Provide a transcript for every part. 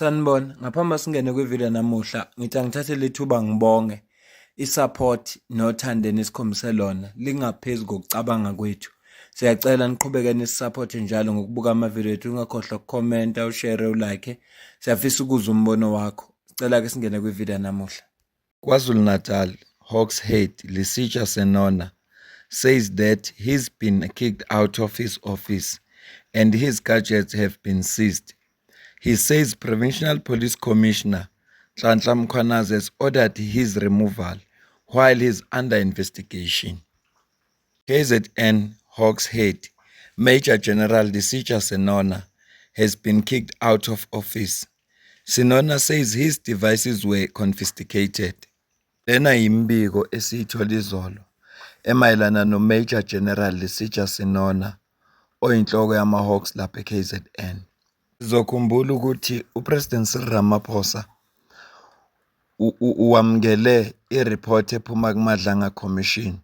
Sanibona, ngaphambi singene kwivideo namuhla, ngithi angithathe lethuba ngibonge i-support nothando enikhombise lona lingaphezu kokucabanga kwethu. Siyacela niqhubeke nisupporte njalo ngokubuka amavideo ethu, ungakhohlwa ukukhomenta, ushare, ulike. Siyafisa ukuzwa umbono wakho. Sicela ke singene kwivideo namuhla. KwaZulu-Natal, Hawks head Lesitsha Senona says that he's been kicked out of his office and his gadgets have been seized. He says Provincial Police Commissioner Nhlanhla Mkhwanazi has ordered his removal while he's under investigation. KZN Hawks head Major General Lesitsha Senona has been kicked out of office. Senona says his devices were confiscated. Lena yimbiko esiyithola izolo emayelana no Major General Lesitsha Senona oyinhloko yama-Hawks lapha e-KZN. Sizokhumbula ukuthi uPresident Cyril Ramaphosa wamukele ireport ephuma kuMadlanga Commission,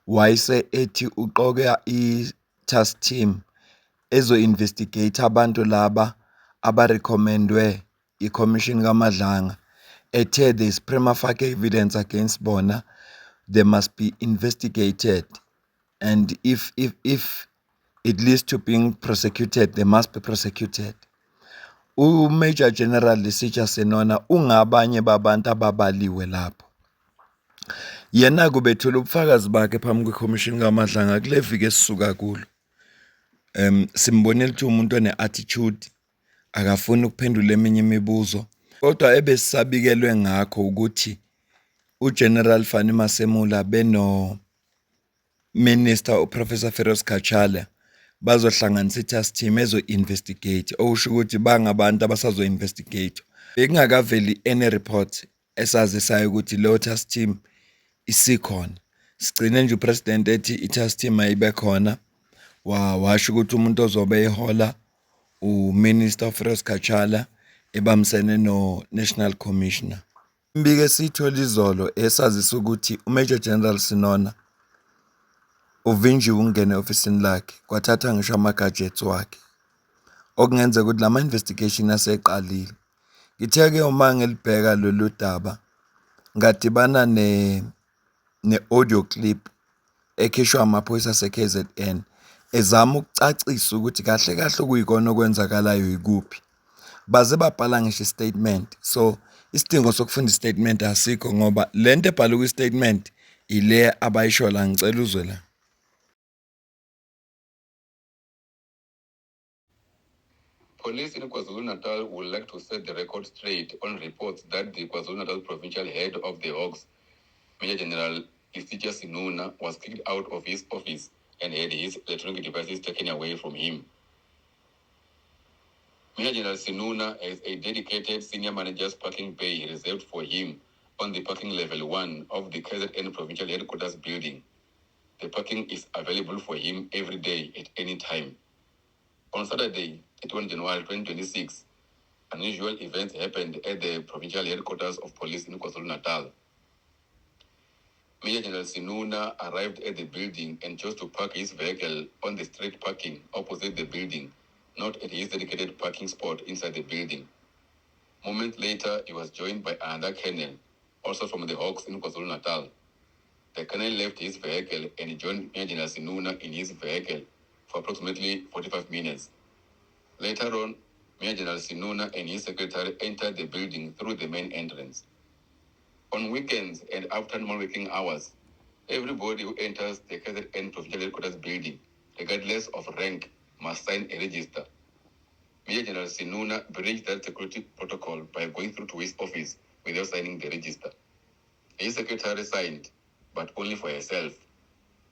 wayese ethi uqoka i-task team ezo-investigate abantu laba abarecommendwe i-commission kaMadlanga, ethe there is prima facie evidence against bona, they must be investigated, and if it leads to being prosecuted, they must be prosecuted. Major General Lesitsha Senona ungabanye babantu ababaliwe lapho. Yena kubethula ubufakazi bakhe phambi kweCommission kaMadlanga kule viki esisuka kulo. Simbonile ukuthi umuntu one-attitude, akafuni ukuphendula eminye imibuzo, kodwa ebesisabikelwe ngakho ukuthi uGeneral Fani Masemula beno Minister uProfessor Feroz Khatshale bazohlanganisa i-task team ezo-investigate, okusho ukuthi bangabantu abasazo-investigate. Bekungakaveli any report esazisayo ukuthi leyo task team isikhona. Sigcine nje upresident ethi i-task team ayibe khona, washo ukuthi umuntu ozobe ehola uMinister Feroz Khatshale ebamsene no-National Commissioner. Imbiko esiyithola izolo esazisa ukuthi uMajor General Senona uvinjiwe ukungena e-ofisini lakhe, kwathatha ngisho ama-gadgets wakhe, okungenzeka ukuthi lama-investigation aseqalile. Ngithe-ke uma ngilibheka lolu daba ngadibana ne-audio clip ekhishwa amaphoyisa ase-KZN ezama ukucacisa ukuthi kahle kahle kuyikona okwenzakalayo yikuphi. Baze babhala ngisho i-statement, so isidingo sokufunda i-statement asikho ngoba lento ebhalwe kwi-statement ile abayisho la. Ngicela uzwe la. Police in KwaZulu-Natal would like to set the record straight on reports that the KwaZulu-Natal provincial head of the Hawks, Major General Lesitsha Senona, was kicked out of his office and had his electronic devices taken away from him. Major General Senona has a dedicated senior manager's parking bay reserved for him on the parking level 1 of the KZN provincial headquarters building. The parking is available for him every day at any time. On Saturday, 21 January 2026, unusual events happened at the provincial headquarters of police in KwaZulu-Natal. Major General Senona arrived at the building and chose to park his vehicle on the street parking opposite the building, not at his dedicated parking spot inside the building. Moments later, he was joined by another colonel, also from the Hawks in KwaZulu-Natal. The colonel left his vehicle and joined Major General Senona in his vehicle for approximately 45 minutes. Later on, Major General Senona and his secretary entered the building through the main entrance. On weekends and after non-working hours, everybody who enters the KZN Provincial Headquarters building, regardless of rank, must sign a register. Major General Senona breached that security protocol by going through to his office without signing the register. His secretary signed, but only for herself.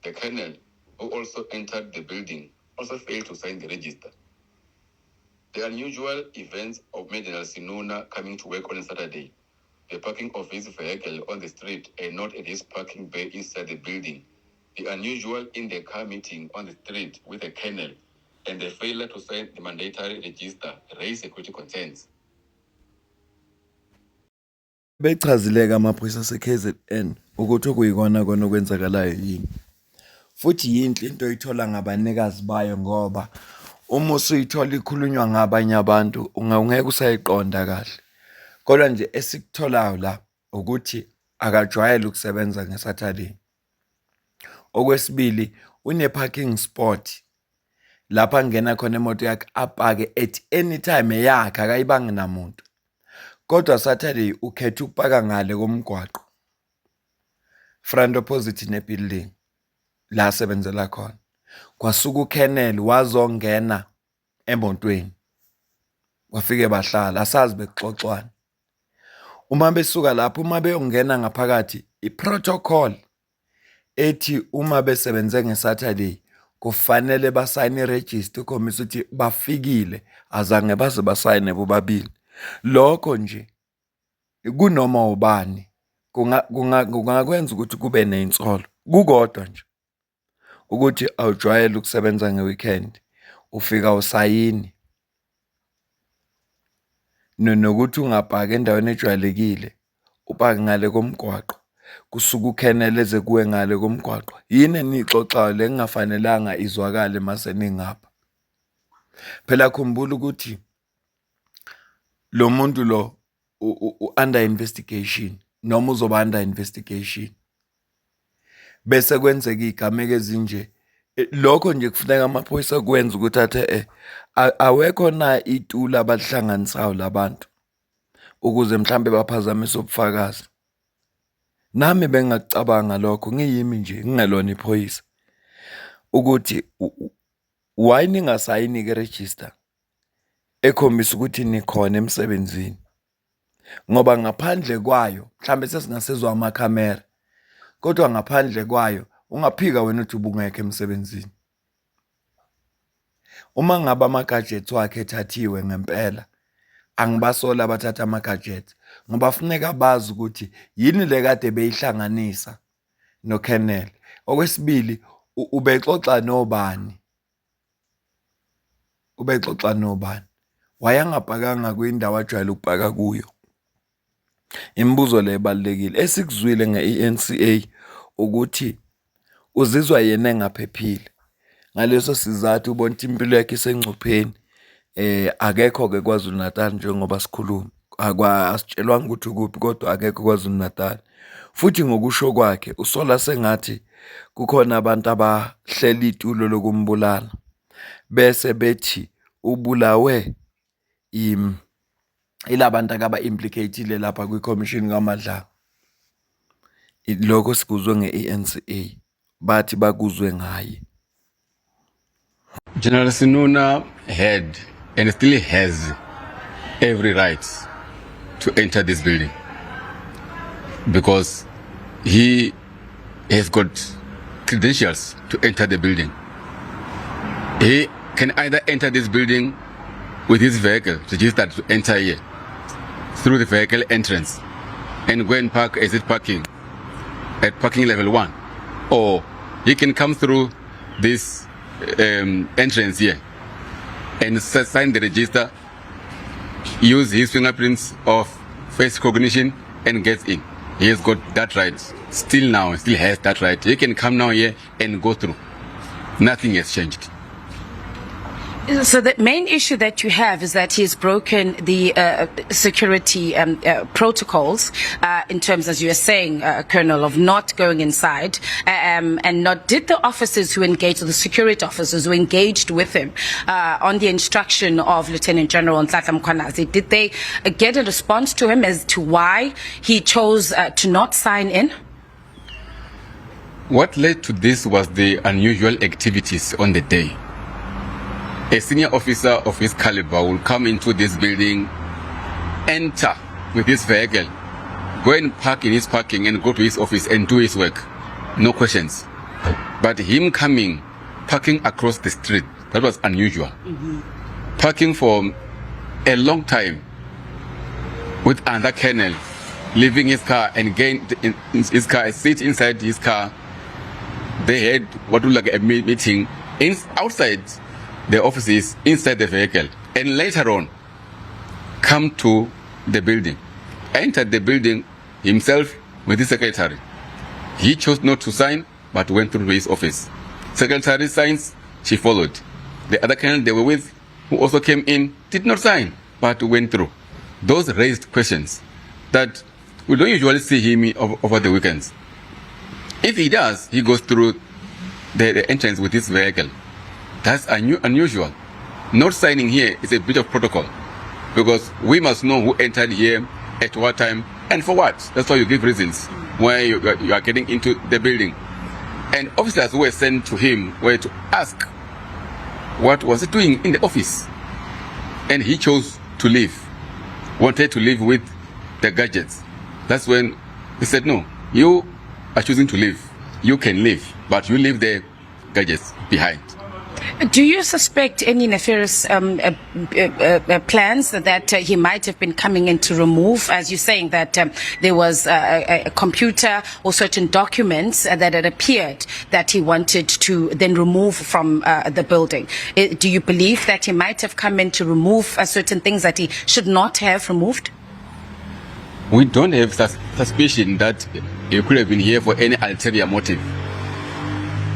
The colonel, who also entered the building, also failed to sign the register. The unusual events of Major General Senona coming to work on Saturday, the parking of his vehicle on the street and not at his parking bay inside the building, the unusual in-the-car meeting on the street with a colonel, and the failure to sign the mandatory register raise security concerns. Bechazileka amaphoyisa ase-KZN ukuthi okuyikona kona okwenzakalayo yini, futhi yinhle into oyithola ngabanikazi bayo ngoba uma usuyithola ikhulunywa ngabanye abantu ungeke usayiqonda kahle. Kodwa nje esikutholayo la ukuthi akajwayele ukusebenza ngeSaturday. Okwesibili, une-parking spot lapha angena khona imoto yakhe apake at any time eyakhe akayibangi namuntu. Kodwa Saturday ukhetha ukupaka ngale komgwaqo, front opposite ne-building la asebenzela khona. Kwasuka uKennel wazongena emotweni, wafike bahlala asazi bekuxoxwana. Uma besuka lapho, uma beyongena ngaphakathi, i-protocol ethi uma besebenze ngeSaturday kufanele basayine iregister ukhombisa ukuthi bafikile, azange baze basayine bobabili. Lokho nje kunoma ubani kungakwenza ukuthi kube ney'nsolo, kukodwa nje ukuthi awujwayele ukusebenza nge-weekend, ufika usayini, nokuthi ungapaki endaweni ejwayelekile, upake ngale komgwaqo, kusuka uKennel eze kuwe ngale komgwaqo. Yini enixoxayo le kungafanelanga izwakale mase ningapha? Phela khumbula ukuthi lo muntu lo under investigation noma uzoba under investigation. Bese kwenzeka igameko ezinje, lokho nje kufuneka amaphoyisa kwenza ukuthi athe awekho na itula abalihlanganisayo labantu ukuze mhlambe baphazamise ubufakazi. Nami bengakucabanga lokho ngiyimi nje ngingelona iphoyisa ukuthi why ningasayini ke-register ekhombisa ukuthi nikhona emsebenzini, ngoba ngaphandle kwayo mhlambe sesingasezwa amakhamera, kodwa ngaphandle kwayo ungaphika wena uthi ubungekho emsebenzini. Uma ngabe ama-gadgets wakhe ethathiwe ngempela, angibasola abathatha ama-gadgets ngoba funeka bazi ukuthi yini le kade beyihlanganisa noKennel. Okwesibili, ubexoxa nobani? Ubexoxa nobani? Wayengapakanga kwindawo ajwayele ukupaka kuyo. Imibuzo le ebalulekile esikuzwile nge-ENCA ukuthi uzizwa yena engaphephile. Ngaleso sizathu ubona ukuthi impilo yakhe isengcupheni. Akekho-ke KwaZulu Natal njengoba sikhuluma, asitshelwanga ukuthi ukuphi, kodwa akekho KwaZulu Natal. Futhi ngokusho kwakhe usola sengathi kukhona abantu abahleli itulo lokumbulala bese bethi ubulawe ilabantu akaba-implicateile lapha kwikhomishini kaMadlanga. Lokho sikuzwe nge-ENCA, bathi bakuzwe ngaye. General Sinuna had and still has every right to enter this building because he has got credentials to enter the building. He can either enter this building with his vehicle registered to enter here through the vehicle entrance and go and park exit parking at parking level 1, or he can come through this entrance here and sign the register, use his fingerprints of face recognition and get in. He has got that right. Still has that right. He can come now here and go through. Nothing has changed. So the main issue that you have is that he's broken the security protocols in terms, as you are saying, Colonel, of not going inside and not. Did the officers who engaged, the security officers who engaged with him on the instruction of Lieutenant General Nhlanhla Mkhwanazi, did they get a response to him as to why he chose to not sign in? What led to this was the unusual activities on the day. A senior officer of his caliber will come into this building, enter with his vehicle, go and park in his parking and go to his office and do his work. No questions. But him coming, parking across the street, that was unusual. Mm-hmm. Parking for a long time with another colonel, leaving his car and getting in his car, sit inside his car. They had what looked like a meeting outside the offices, inside the vehicle, and later on come to the building, entered the building himself with his secretary. He chose not to sign but went through his office. Secretary signs, she followed. The other colonel they were with, who also came in, did not sign, but went through. Those raised questions that we don't usually see him over the weekends. If he does, he goes through the entrance with his vehicle. That's unusual. Not signing here is a bit of protocol, because we must know who entered here, at what time, and for what. That's why you give reasons why you are getting into the building. And officers who were sent to him were to ask what was he doing in the office. And he chose to leave, wanted to leave with the gadgets. That's when he said, no, you are choosing to leave. You can leave, but you leave the gadgets behind. Do you suspect any nefarious plans that he might have been coming in to remove, as you're saying that there was a computer or certain documents that had appeared that he wanted to then remove from the building? Do you believe that he might have come in to remove certain things that he should not have removed? We don't have suspicion that he could have been here for any ulterior motive.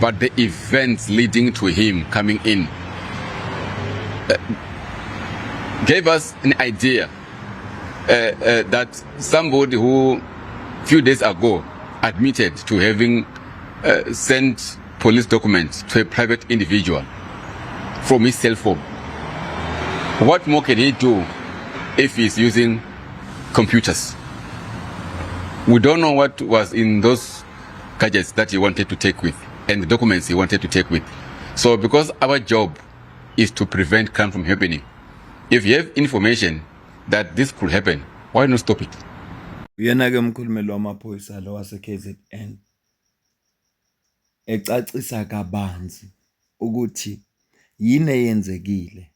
But the events leading to him coming in gave us an idea that somebody who a few days ago admitted to having sent police documents to a private individual from his cell phone. What more can he do if he's using computers? We don't know what was in those gadgets that he wanted to take with, and the documents he wanted to take with. So because our job is to prevent crime from happening, if you have information that this could happen, why not stop it? Uyena-ke umkhulumeli wamaphoyisa lo wase-KZN ecacisa kabanzi ukuthi yini eyenzekile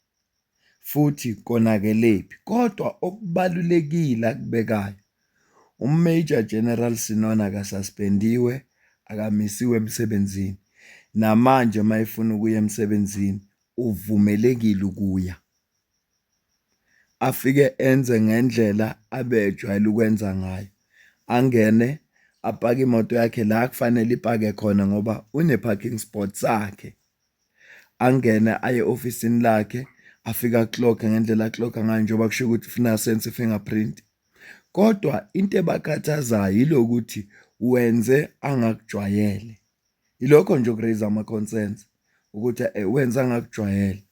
futhi konakelephi, kodwa okubalulekile akubekayo, uMajor General Sinona akasuspendiwe, akamisiwe emsebenzini, namanje mayefuna ukuya emsebenzini uvumelekile ukuya, afike enze ngendlela abejwayele ukwenza ngayo, angene apake imoto yakhe la kufanele ipake khona ngoba une-parking spot sakhe, angene aye ofisini lakhe, afika clock ngendlela clock ngayo njengoba kusho ukuthi ufuna sense fingerprint. Kodwa into ebakhathazayo yilokuthi wenze angakujwayele. Ilokho nje ukuraise ama-concerns ukuthi wenze angakujwayele.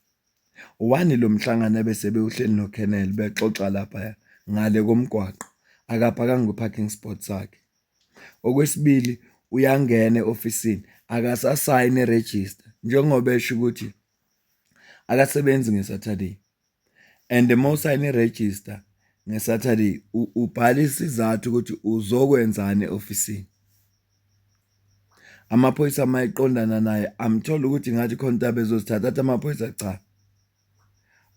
Wani lo mhlangano bese bewuhleli noKenneth bexoxa lapha ngale komgwaqo, akaphakanga ku-parking spot sakhe. Okwesibili, uyangena e-ofisini akasasayine register njengoba esho ukuthi akasebenzi ngeSaturday, and uma usayine register ngeSaturday ubhala isizathu ukuthi uzokwenzani e-ofisini. Amaphoyisa mayiqondana naye amthola ukuthi ngathi khona into abezozithatha, athi amaphoyisa cha,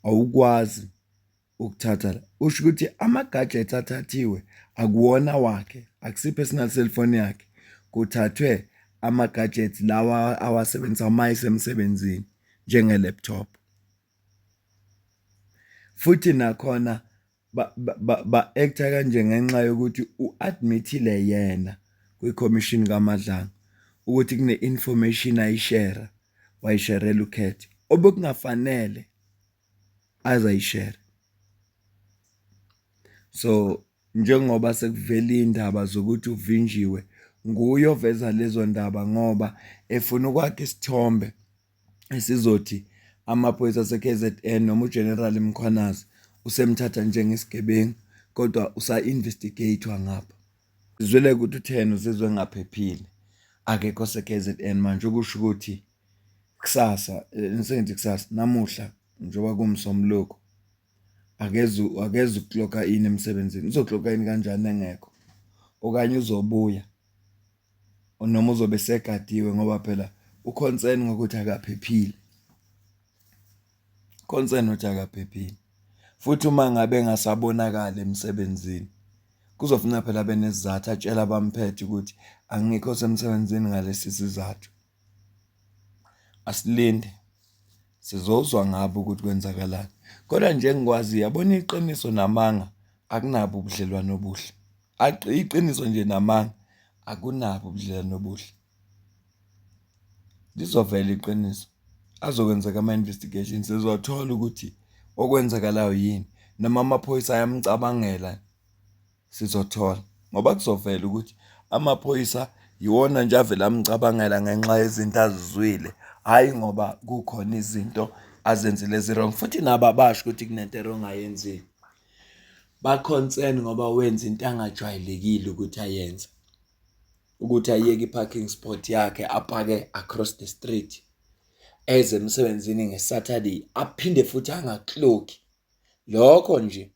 awukwazi ukuthatha la. Usho ukuthi ama-gadgets athathiwe akuwona wakhe, akusi-personal cellphone yakhe, kuthathwe ama-gadgets lawa awasebenzisa uma esemsebenzini njenge-laptop. Futhi nakhona ba-acta kanje ngenxa yokuthi u-admithile yena kwikhomishini kaMadlanga ukuthi kune-information ayishare, wayisharela uKhethe obekungafanele azayishare. So njengoba sekuvela indaba zokuthi uvinjiwe, nguye oveza lezo ndaba ngoba efuna ukwakha isithombe esizothi amaphoyisa ase-KZN noma uGeneral Mkhwanazi usemthatha njengesigebengu, kodwa usa-investigatewa ngapha. Sizwele ukuthi uThena uzizwe ngaphephile, akekho se-KZN manje, okusho ukuthi kusasa, nisengithi kusasa, namuhla njengoba kumsomluko akeze ukukloka ini emsebenzini. Uzokloka ini kanjani engekho? Okanye uzobuya noma uzobe segadiwe ngoba phela uconcern ngokuthi akaphephile, concern ukuthi akaphephile. Futhi uma ngabe engasabonakala emsebenzini kuzofuna phela benesizathu, atshela abamphethe ukuthi angikho semsebenzini ngalesi sizathu. Asilinde sizozwa ngabo ukuthi kwenzakalani. Kodwa nje ngikwazi yabona iqiniso namanga akunabo ubudlelwano obuhle. Iqiniso nje namanga akunabo ubudlelwano obuhle. Lizovela iqiniso. azokwenzeka ama-investigations ezothola ukuthi okwenzakalayo yini, noma amaphoyisa ayamcabangela sizothola, ngoba kuzovela ukuthi amaphoyisa yiwona nje avele amcabangela ngenxa yezinto azizwile, hhayi ngoba kukhona izinto azenzile ezi-wrong. Futhi nabo abasho ukuthi kunento e-wrong ayenzile, ba-concern ngoba wenza into angajwayelekile ukuthi ayenze, ukuthi ayeke i-parking spot yakhe apake across the street, eze emsebenzini ngeSaturday aphinde futhi angakloki. Lokho nje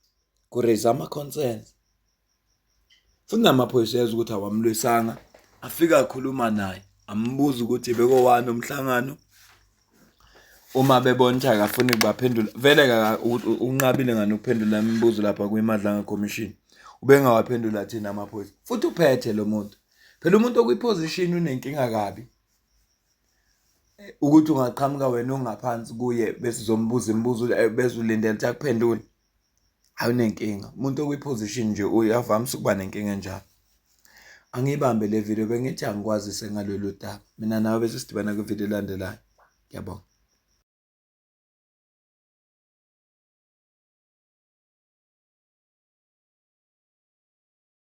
ku-raise ama-concerns. Futhi namaphoyisa yazi ukuthi awamlwisanga, afika akhuluma naye, ambuza ukuthi bekowani umhlangano. Uma bebona ukuthi akafuni ukubaphendula, vele unqabile ngani ukuphendula imibuzo lapha kwiMadlanga Commission, ubengawaphendula thina amaphoyisa. Futhi uphethe lo muntu, phela umuntu okwiposition unenkinga kabi ukuthi ungaqhamuka wena ungaphansi kuye bese uzombuza imibuzo bese ulindele ukuthi akuphendule. Awunenkinga, umuntu okwiposition nje uyavamise ukuba nenkinga enjalo. Angiyibambe le video, bengithi angikwazise ngalolu daba. Mina nawe bese sidibana kwivideo elandelayo. Ngiyabonga.